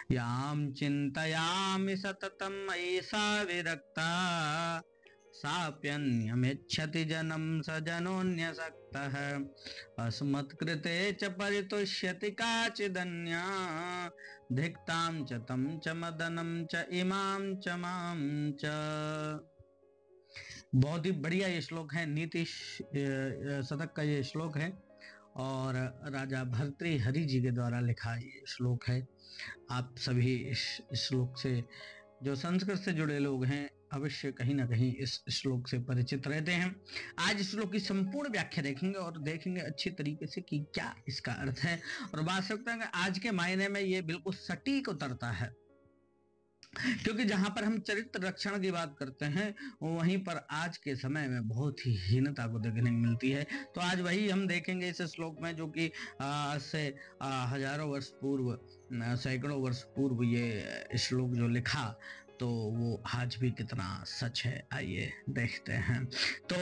याम चिंतयामि सततम मयि सा विरक्ता साप्यन्यमिच्छति जनम स जनोऽन्यसक्तः अस्मत्कृते च परितुष्यति काचिदन्या धिक्तां च तं च मदनं च इमां च मां च। बहुत ही बढ़िया ये श्लोक है, नीति शतक का ये श्लोक है और राजा भर्तृहरि जी के द्वारा लिखा ये श्लोक है। आप सभी इस श्लोक से, जो संस्कृत से जुड़े लोग हैं, अवश्य कहीं ना कहीं इस श्लोक से परिचित रहते हैं। आज इस श्लोक की संपूर्ण व्याख्या देखेंगे और देखेंगे अच्छी तरीके से कि क्या इसका अर्थ है, और बात सकते हैं कि आज के मायने में ये बिल्कुल सटीक उतरता है, क्योंकि जहां पर हम चरित्र रक्षण की बात करते हैं वहीं पर आज के समय में बहुत ही हीनता को देखने को मिलती है। तो आज वही हम देखेंगे इस श्लोक में, जो कि आज से हजारों वर्ष पूर्व, सैकड़ों वर्ष पूर्व ये श्लोक जो लिखा, तो वो आज भी कितना सच है, आइए देखते हैं। तो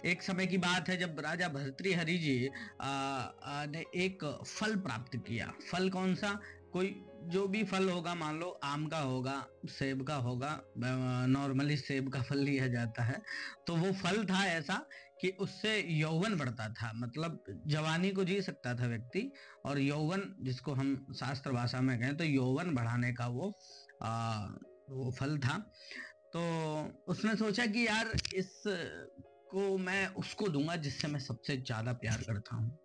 एक समय की बात है जब राजा भर्तृहरि जी ने एक फल प्राप्त किया। फल कौन सा? कोई जो भी फल होगा, मान लो आम का होगा, सेब का होगा, नॉर्मली सेब का फल लिया जाता है। तो वो फल था ऐसा कि उससे यौवन बढ़ता था, मतलब जवानी को जी सकता था व्यक्ति, और यौवन जिसको हम शास्त्र भाषा में कहें तो यौवन बढ़ाने का वो फल था। तो उसने सोचा कि यार इस को मैं उसको दूंगा जिससे मैं सबसे ज्यादा प्यार करता हूँ।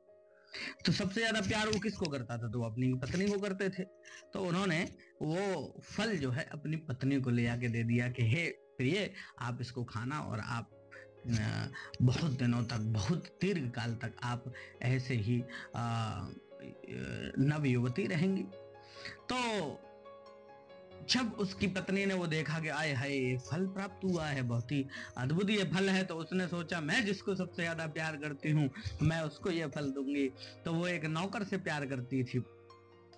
तो सबसे ज्यादा प्यार वो किसको करता था? तो वो अपनी पत्नी को करते थे। तो उन्होंने वो फल जो है अपनी पत्नी को ले आके दे दिया कि हे प्रिय, आप इसको खाना और आप बहुत दिनों तक, बहुत दीर्घ काल तक आप ऐसे ही नव युवती रहेंगी। तो जब उसकी पत्नी ने वो देखा कि आए हाय ये फल प्राप्त हुआ है, बहुत ही अद्भुत ये फल है, तो उसने सोचा मैं जिसको सबसे ज्यादा प्यार करती हूँ मैं उसको ये फल दूंगी। तो वो एक नौकर से प्यार करती थी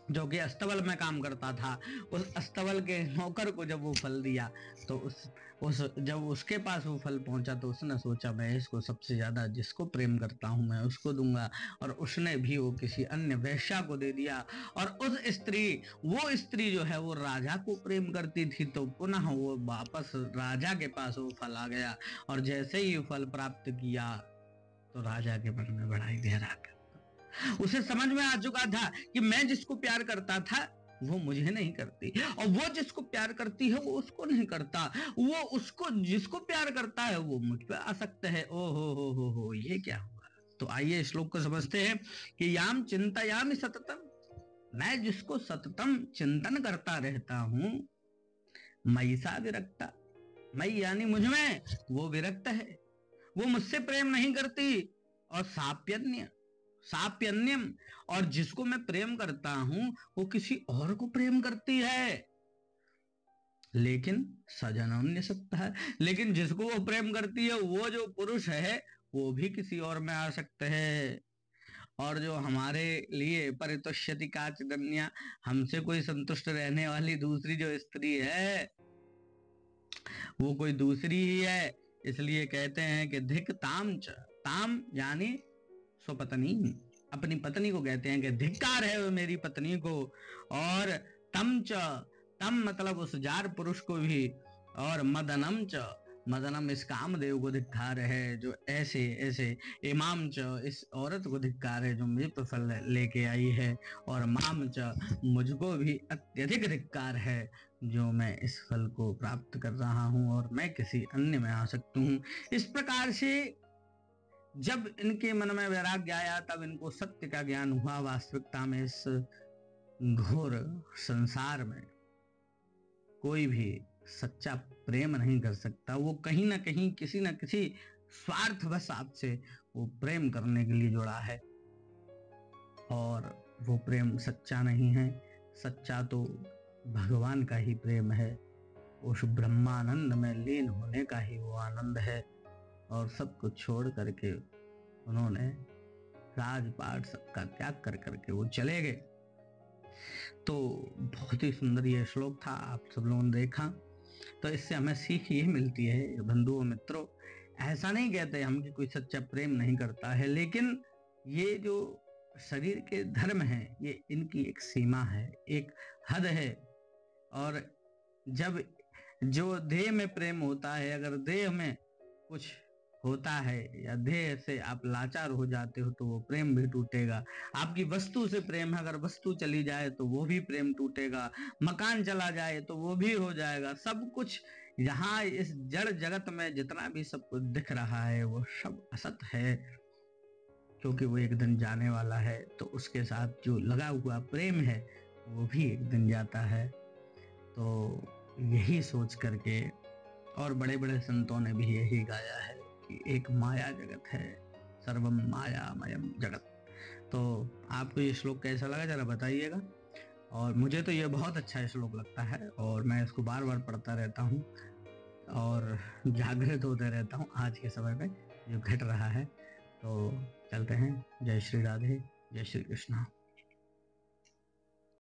जो कि अस्तबल में काम करता था। उस अस्तबल के नौकर को जब वो फल दिया, तो उस जब उसके पास वो फल पहुंचा तो उसने सोचा मैं इसको सबसे ज्यादा जिसको प्रेम करता हूं मैं उसको दूंगा, और उसने भी वो किसी अन्य वेश्या को दे दिया। और वो स्त्री जो है वो राजा को प्रेम करती थी, तो पुनः वो वापस राजा के पास वो फल आ गया, और जैसे ही फल प्राप्त किया तो राजा के मन में बड़ा ही गहरा, उसे समझ में आ चुका था कि मैं जिसको प्यार करता था वो मुझे नहीं करती, और वो जिसको प्यार करती है वो उसको नहीं करता, वो उसको जिसको प्यार करता है वो मुझ पे आसक्त है। ओ हो, ये क्या हुआ? तो आइए श्लोक को समझते हैं कि याम चिंतयामि सततम, मैं जिसको सततम चिंतन करता रहता हूं, मयि सा विरक्ता, मयि यानी मुझ में, वो विरक्त है, वो मुझसे प्रेम नहीं करती। और साप्यन्यम, और जिसको मैं प्रेम करता हूं वो किसी और को प्रेम करती है। लेकिन सजनोन्य सकता है, लेकिन जिसको वो प्रेम करती है वो जो पुरुष है वो भी किसी और में आ सकते हैं। और जो हमारे लिए परितुष्यति काचिदन्या, हमसे कोई संतुष्ट रहने वाली दूसरी जो स्त्री है वो कोई दूसरी ही है। इसलिए कहते हैं कि धिक ताम च, ताम यानी स्वपत्नी, अपनी पत्नी को कहते हैं कि धिक्कार है वो मेरी पत्नी को, और तम च, तम मतलब उस जार पुरुष को भी, और मदनम च, मदनम इस कामदेव को धिक्कार है जो ऐसे ऐसे, इमाम च इस औरत को धिक्कार है जो मृत फल लेके आई है, और माम च मुझको भी अत्यधिक धिक्कार है जो मैं इस फल को प्राप्त कर रहा हूं और मैं किसी अन्य में आ सकती हूँ। इस प्रकार से जब इनके मन में वैराग्य आया तब इनको सत्य का ज्ञान हुआ। वास्तविकता में इस घोर संसार में कोई भी सच्चा प्रेम नहीं कर सकता, वो कहीं ना कहीं किसी न किसी स्वार्थवश आपसे वो प्रेम करने के लिए जुड़ा है, और वो प्रेम सच्चा नहीं है। सच्चा तो भगवान का ही प्रेम है, उस ब्रह्मानंद में लीन होने का ही वो आनंद है। और सब कुछ छोड़ करके उन्होंने राजपाट सबका त्याग कर करके वो चले गए। तो बहुत ही सुंदर ये श्लोक था, आप सब लोगों ने देखा। तो इससे हमें सीख ये मिलती है बंधुओं मित्रों, ऐसा नहीं कहते हम कि कोई सच्चा प्रेम नहीं करता है, लेकिन ये जो शरीर के धर्म हैं, ये इनकी एक सीमा है, एक हद है। और जब जो देह में प्रेम होता है, अगर देह में कुछ होता है या देह से आप लाचार हो जाते हो तो वो प्रेम भी टूटेगा। आपकी वस्तु से प्रेम है, अगर वस्तु चली जाए तो वो भी प्रेम टूटेगा। मकान चला जाए तो वो भी हो जाएगा। सब कुछ यहाँ इस जड़ जगत में जितना भी सब कुछ दिख रहा है वो सब असत है, क्योंकि वो एक दिन जाने वाला है। तो उसके साथ जो लगा हुआ प्रेम है वो भी एक दिन जाता है। तो यही सोच करके, और बड़े बड़े संतों ने भी यही गाया है कि एक माया जगत है, सर्वम मायामयम जगत। तो आपको ये श्लोक कैसा लगा जरा बताइएगा। और मुझे तो ये बहुत अच्छा श्लोक लगता है और मैं इसको बार बार पढ़ता रहता हूँ और जागृत होते रहता हूँ आज के समय में जो घट रहा है। तो चलते हैं। जय श्री राधे, जय श्री कृष्णा।